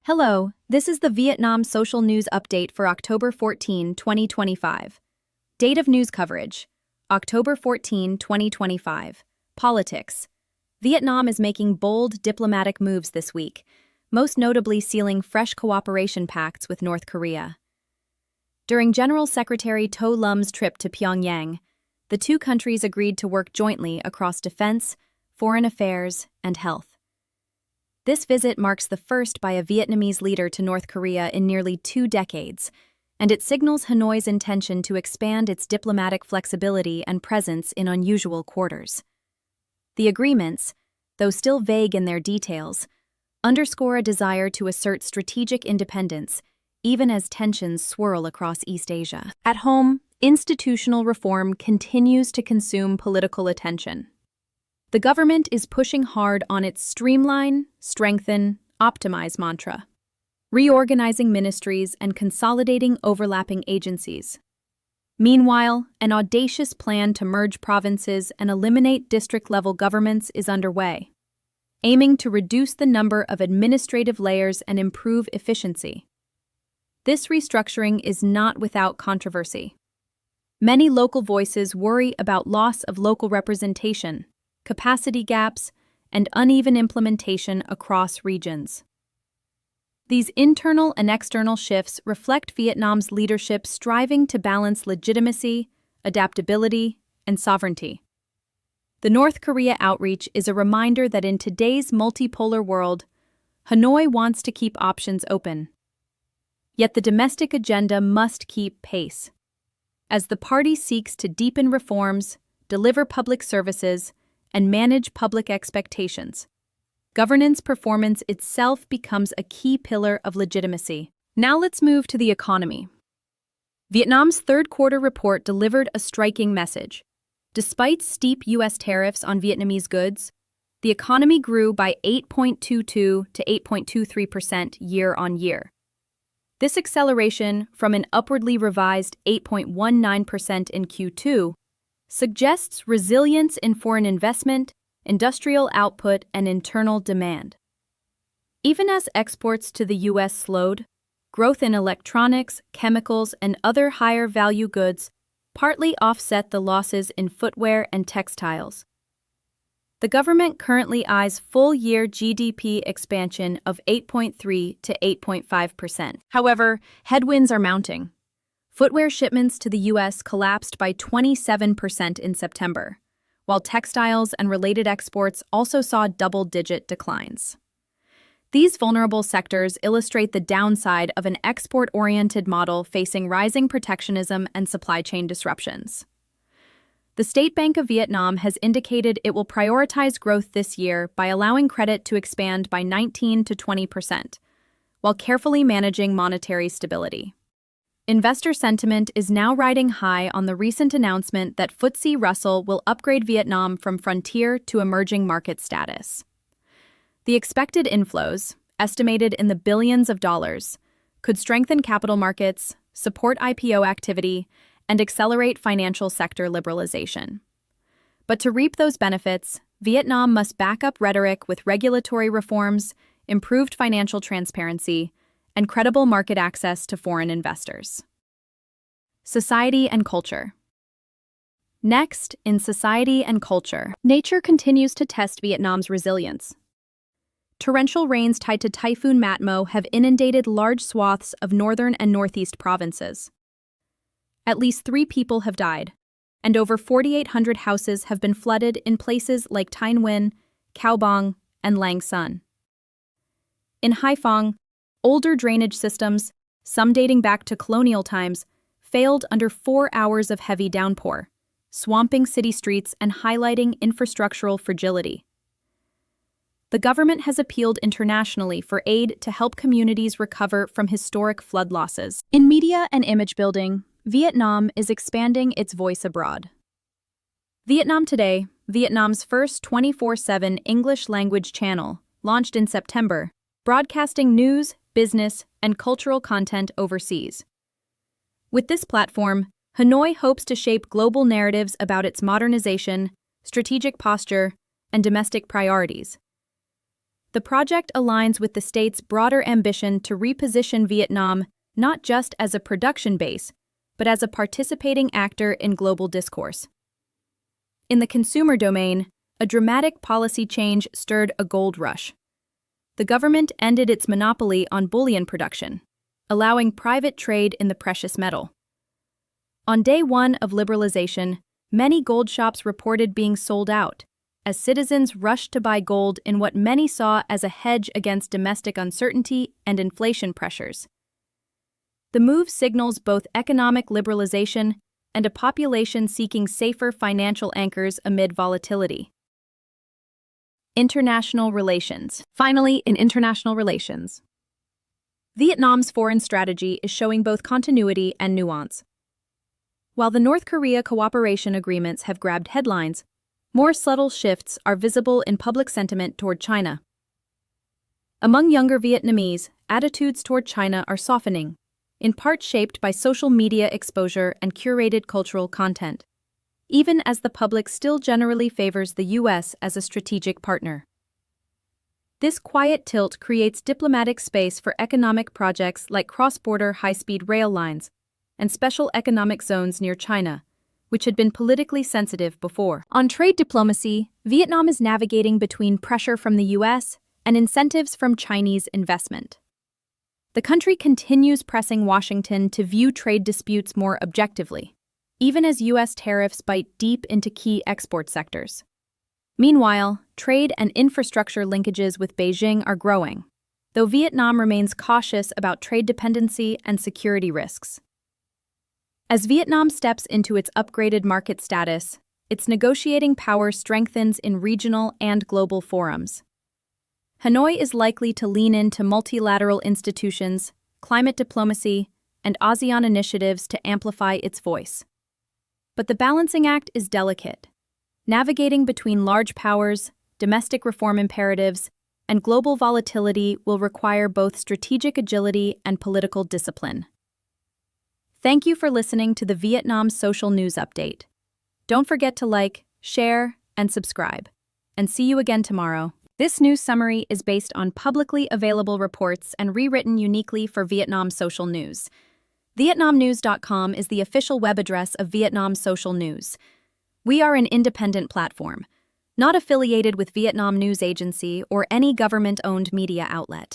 Hello, this is the Vietnam Social News Update for October 14, 2025. Date of news coverage: October 14, 2025. Politics. Vietnam is making bold diplomatic moves this week, most notably sealing fresh cooperation pacts with North Korea. During General Secretary To Lum's trip to Pyongyang, the two countries agreed to work jointly across defense, foreign affairs, and health. This visit marks the first by a Vietnamese leader to North Korea in nearly 2 decades, and it signals Hanoi's intention to expand its diplomatic flexibility and presence in unusual quarters. The agreements, though still vague in their details, underscore a desire to assert strategic independence, even as tensions swirl across East Asia. At home, institutional reform continues to consume political attention. The government is pushing hard on its streamline, strengthen, optimize mantra, reorganizing ministries and consolidating overlapping agencies. Meanwhile, an audacious plan to merge provinces and eliminate district-level governments is underway, aiming to reduce the number of administrative layers and improve efficiency. This restructuring is not without controversy. Many local voices worry about loss of local representation, capacity gaps, and uneven implementation across regions. These internal and external shifts reflect Vietnam's leadership striving to balance legitimacy, adaptability, and sovereignty. The North Korea outreach is a reminder that in today's multipolar world, Hanoi wants to keep options open. Yet the domestic agenda must keep pace. As the party seeks to deepen reforms, deliver public services, and manage public expectations, governance performance itself becomes a key pillar of legitimacy. Now let's move to the economy. Vietnam's third-quarter report delivered a striking message. Despite steep U.S. tariffs on Vietnamese goods, the economy grew by 8.22 to 8.23% year-on-year. This acceleration from an upwardly revised 8.19% in Q2 suggests resilience in foreign investment, industrial output, and internal demand. Even as exports to the U.S. slowed, growth in electronics, chemicals, and other higher-value goods partly offset the losses in footwear and textiles. The government currently eyes full-year GDP expansion of 8.3 to 8.5%. However, headwinds are mounting. Footwear shipments to the U.S. collapsed by 27% in September, while textiles and related exports also saw double-digit declines. These vulnerable sectors illustrate the downside of an export-oriented model facing rising protectionism and supply chain disruptions. The State Bank of Vietnam has indicated it will prioritize growth this year by allowing credit to expand by 19 to 20%, while carefully managing monetary stability. Investor sentiment is now riding high on the recent announcement that FTSE Russell will upgrade Vietnam from frontier to emerging market status. The expected inflows, estimated in the billions of dollars, could strengthen capital markets, support IPO activity, and accelerate financial sector liberalization. But to reap those benefits, Vietnam must back up rhetoric with regulatory reforms, improved financial transparency, and credible market access to foreign investors. Society and culture. Next, in society and culture, nature continues to test Vietnam's resilience. Torrential rains tied to Typhoon Matmo have inundated large swaths of northern and northeast provinces. At least 3 people have died, and over 4,800 houses have been flooded in places like Thanh Nguyen, Cao Bang, and Lang Son. In Haiphong, older drainage systems, some dating back to colonial times, failed under 4 hours of heavy downpour, swamping city streets and highlighting infrastructural fragility. The government has appealed internationally for aid to help communities recover from historic flood losses. In media and image building, Vietnam is expanding its voice abroad. Vietnam Today, Vietnam's first 24/7 English-language channel, launched in September, broadcasting news, business, and cultural content overseas. With this platform, Hanoi hopes to shape global narratives about its modernization, strategic posture, and domestic priorities. The project aligns with the state's broader ambition to reposition Vietnam not just as a production base, but as a participating actor in global discourse. In the consumer domain, a dramatic policy change stirred a gold rush. The government ended its monopoly on bullion production, allowing private trade in the precious metal. On day one of liberalization, many gold shops reported being sold out, as citizens rushed to buy gold in what many saw as a hedge against domestic uncertainty and inflation pressures. The move signals both economic liberalization and a population seeking safer financial anchors amid volatility. International relations. Finally, in international relations, Vietnam's foreign strategy is showing both continuity and nuance. While the North Korea cooperation agreements have grabbed headlines, more subtle shifts are visible in public sentiment toward China. Among younger Vietnamese, attitudes toward China are softening, in part shaped by social media exposure and curated cultural content, even as the public still generally favors the U.S. as a strategic partner. This quiet tilt creates diplomatic space for economic projects like cross-border high-speed rail lines and special economic zones near China, which had been politically sensitive before. On trade diplomacy, Vietnam is navigating between pressure from the U.S. and incentives from Chinese investment. The country continues pressing Washington to view trade disputes more objectively, even as U.S. tariffs bite deep into key export sectors. Meanwhile, trade and infrastructure linkages with Beijing are growing, though Vietnam remains cautious about trade dependency and security risks. As Vietnam steps into its upgraded market status, its negotiating power strengthens in regional and global forums. Hanoi is likely to lean into multilateral institutions, climate diplomacy, and ASEAN initiatives to amplify its voice. But the balancing act is delicate. Navigating between large powers, domestic reform imperatives, and global volatility will require both strategic agility and political discipline. Thank you for listening to the Vietnam Social News Update. Don't forget to like, share, and subscribe. And see you again tomorrow. This news summary is based on publicly available reports and rewritten uniquely for Vietnam Social News. VietnamNews.com is the official web address of Vietnam Social News. We are an independent platform, not affiliated with Vietnam News Agency or any government-owned media outlet.